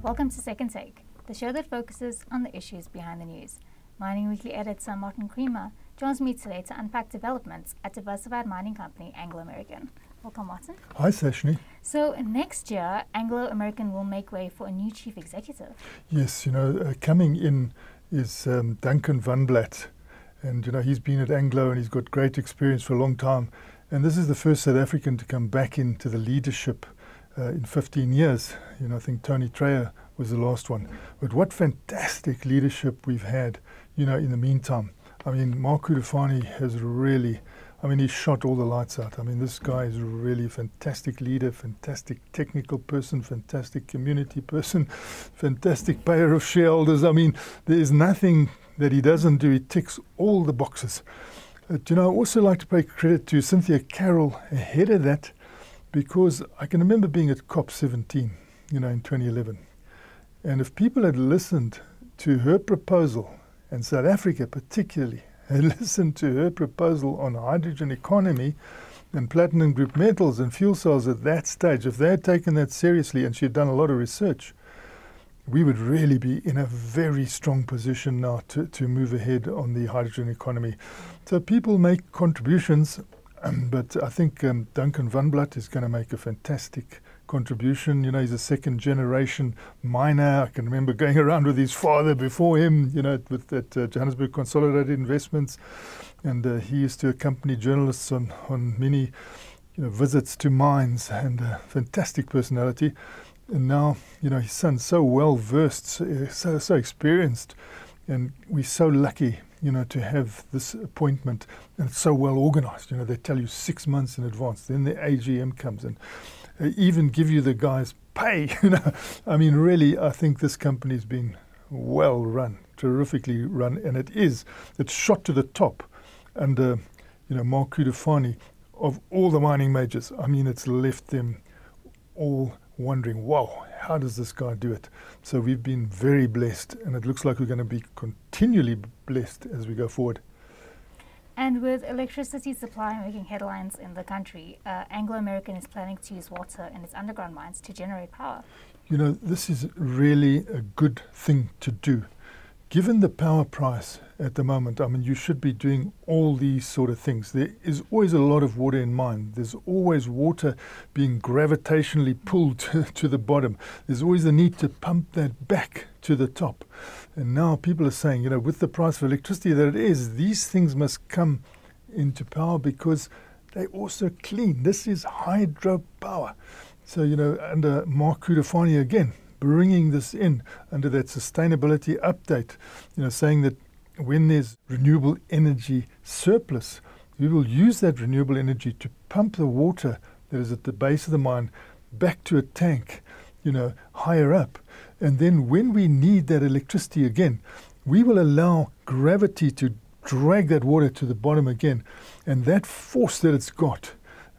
Welcome to Second Take, the show that focuses on the issues behind the news. Mining Weekly editor Martin Creamer joins me today to unpack developments at diversified mining company Anglo American. Welcome, Martin. Hi, Sashni. So next year, Anglo American will make way for a new chief executive. Yes, coming in is Duncan Van Blatt. And, he's been at Anglo and he's got great experience for a long time. And this is the first South African to come back into the leadership in 15 years. I think Tony Treyer was the last one. But what fantastic leadership we've had, in the meantime. I mean, Mark Hydropower has really, he shot all the lights out. This guy is really a fantastic leader, fantastic technical person, fantastic community person, fantastic payer of shareholders. There is nothing that he doesn't do. He ticks all the boxes. I also like to pay credit to Cynthia Carroll ahead of that, because I can remember being at COP17, in 2011. And if people had listened to her proposal, and South Africa particularly, had listened to her proposal on hydrogen economy and platinum group metals and fuel cells at that stage, if they had taken that seriously and she had done a lot of research, we would really be in a very strong position now to move ahead on the hydrogen economy. So people make contributions, but I think Duncan Van Blatt is going to make a fantastic contribution. He's a second generation miner. I can remember going around with his father before him, with that Johannesburg Consolidated Investments. And he used to accompany journalists on many visits to mines, and a fantastic personality. And now, his son's so well versed, so experienced, and we're so lucky, to have this appointment, and it's so well organized. They tell you 6 months in advance. Then the AGM comes and they even give you the guy's pay. Really, I think this company's been well run, terrifically run, and it's shot to the top under, Mark Hydropower. Of all the mining majors, it's left them all wondering, wow, how does this guy do it? So we've been very blessed, and it looks like we're going to be continually blessed as we go forward. And with electricity supply making headlines in the country, Anglo American is planning to use water in its underground mines to generate power. This is really a good thing to do. Given the power price at the moment, you should be doing all these sort of things. There is always a lot of water in mine. There's always water being gravitationally pulled to the bottom. There's always the need to pump that back to the top. And now people are saying, with the price of electricity that it is, these things must come into power because they're also clean. This is hydropower. So, under Mark Hydropower again, bringing this in under that sustainability update, saying that when there's renewable energy surplus, we will use that renewable energy to pump the water that is at the base of the mine back to a tank, higher up. And then when we need that electricity again, we will allow gravity to drag that water to the bottom again. And that force that it's got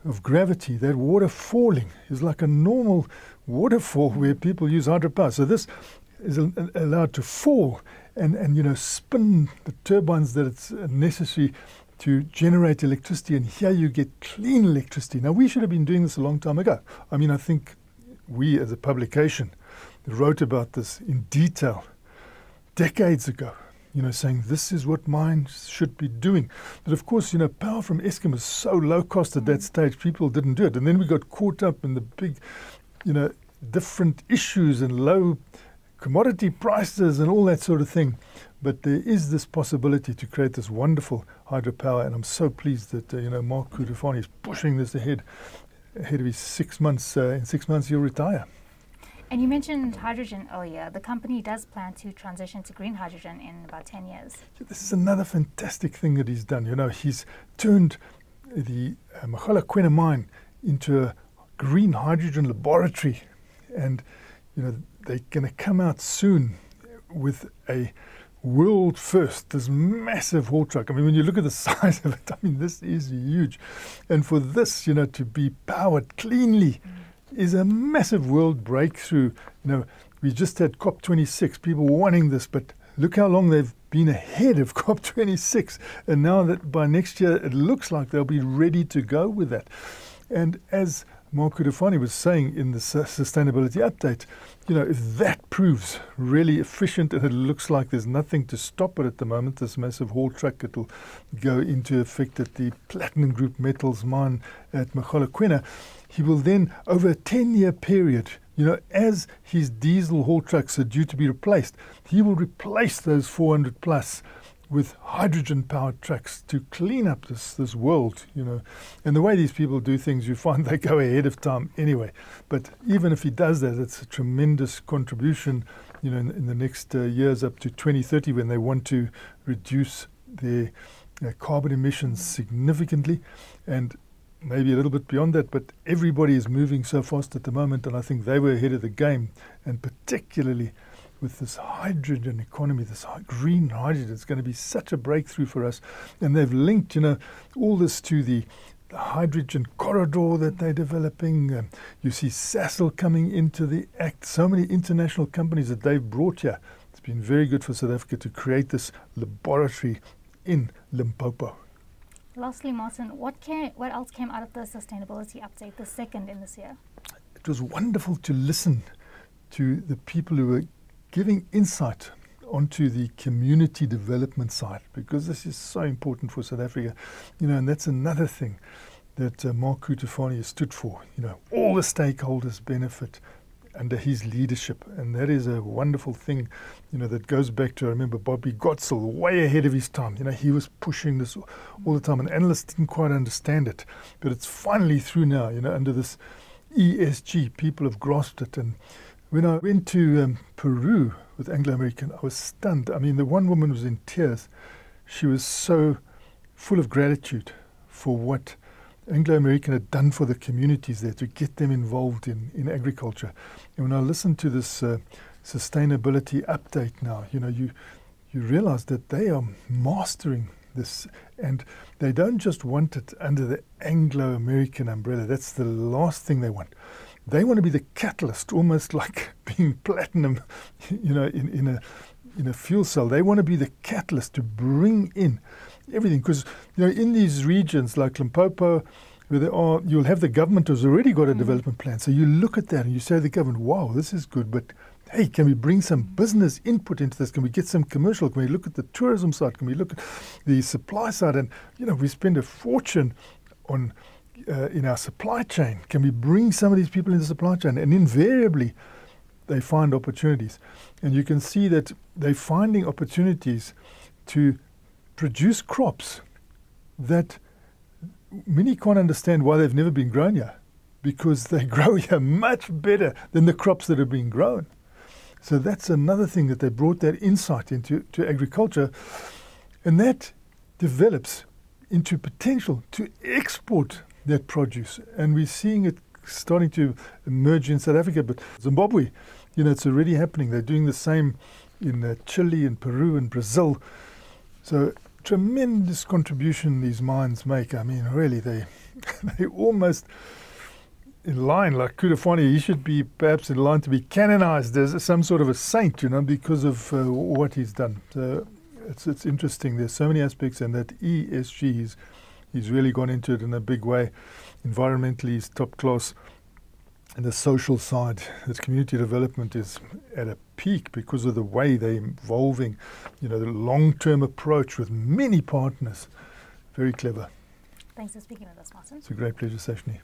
of gravity, that water falling, is like a normal waterfall where people use hydropower. So this is allowed to fall and spin the turbines that it's necessary to generate electricity, and here you get clean electricity. Now, we should have been doing this a long time ago. I think we as a publication wrote about this in detail decades ago, saying this is what mines should be doing. But of course, power from Eskom was so low cost at that stage, people didn't do it. And then we got caught up in the big, different issues and low commodity prices and all that sort of thing. But there is this possibility to create this wonderful hydropower, and I'm so pleased that, Mark Hydropower is pushing this ahead of his 6 months. In 6 months, he'll retire. And you mentioned hydrogen earlier. The company does plan to transition to green hydrogen in about 10 years. This is another fantastic thing that he's done. He's turned the Mogalakwena mine into a green hydrogen laboratory. And, they're going to come out soon with a world first, this massive haul truck. When you look at the size of it, this is huge. And for this, to be powered cleanly is a massive world breakthrough. We just had COP26, people wanting this, but look how long they've been ahead of COP26. And now that by next year, it looks like they'll be ready to go with that. And as Mark Hydropower was saying in the sustainability update, if that proves really efficient and it looks like there's nothing to stop it at the moment, this massive haul truck, it'll go into effect at the Platinum Group Metals mine at Mogalakwena, he will then, over a 10-year period, as his diesel haul trucks are due to be replaced, he will replace those 400 plus with hydrogen-powered trucks to clean up this world, And the way these people do things, you find they go ahead of time anyway. But even if he does that, it's a tremendous contribution, in the next years up to 2030 when they want to reduce their carbon emissions significantly, and maybe a little bit beyond that. But everybody is moving so fast at the moment, and I think they were ahead of the game, and particularly with this hydrogen economy, this green hydrogen, it's going to be such a breakthrough for us. And they've linked, all this to the hydrogen corridor that they're developing. You see Sasol coming into the act. So many international companies that they've brought here. It's been very good for South Africa to create this laboratory in Limpopo. Lastly, Martin, what else came out of the sustainability update, the second in this year? It was wonderful to listen to the people who were giving insight onto the community development side, because this is so important for South Africa, and that's another thing that Mark Hydropower has stood for. All the stakeholders benefit under his leadership, and that is a wonderful thing, that goes back to, I remember Bobby Gotzel, way ahead of his time. He was pushing this all the time, and analysts didn't quite understand it, but it's finally through now, under this ESG, people have grasped it. And when I went to Peru with Anglo American, I was stunned. I mean, the one woman was in tears. She was so full of gratitude for what Anglo American had done for the communities there to get them involved in agriculture. And when I listened to this sustainability update now, you realize that they are mastering this, and they don't just want it under the Anglo American umbrella. That's the last thing they want. They want to be the catalyst, almost like being platinum, in a fuel cell. They want to be the catalyst to bring in everything. Because, in these regions like Limpopo, where you'll have the government has already got a development plan. So you look at that and you say to the government, wow, this is good, but hey, can we bring some business input into this? Can we get some commercial? Can we look at the tourism side? Can we look at the supply side? And, we spend a fortune on in our supply chain. Can we bring some of these people in the supply chain? And invariably, they find opportunities. And you can see that they're finding opportunities to produce crops that many can't understand why they've never been grown here, because they grow here much better than the crops that have been grown. So that's another thing, that they brought that insight into agriculture, and that develops into potential to export that produce. And we're seeing it starting to emerge in South Africa, but Zimbabwe, it's already happening. They're doing the same in Chile and Peru and Brazil. So tremendous contribution these mines make. I mean, really, they almost in line, like Hydropower, he should be perhaps in line to be canonized as some sort of a saint, because of what he's done. So it's interesting. There's so many aspects, and that ESG, he's really gone into it in a big way. Environmentally, he's top class. And the social side, this community development is at a peak because of the way they're evolving, the long-term approach with many partners. Very clever. Thanks for speaking with us, Martin. It's a great pleasure, Sashni.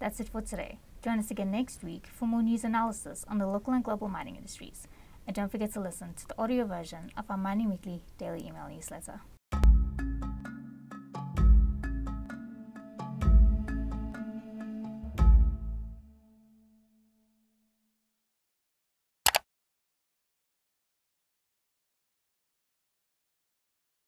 That's it for today. Join us again next week for more news analysis on the local and global mining industries. And don't forget to listen to the audio version of our Mining Weekly daily email newsletter.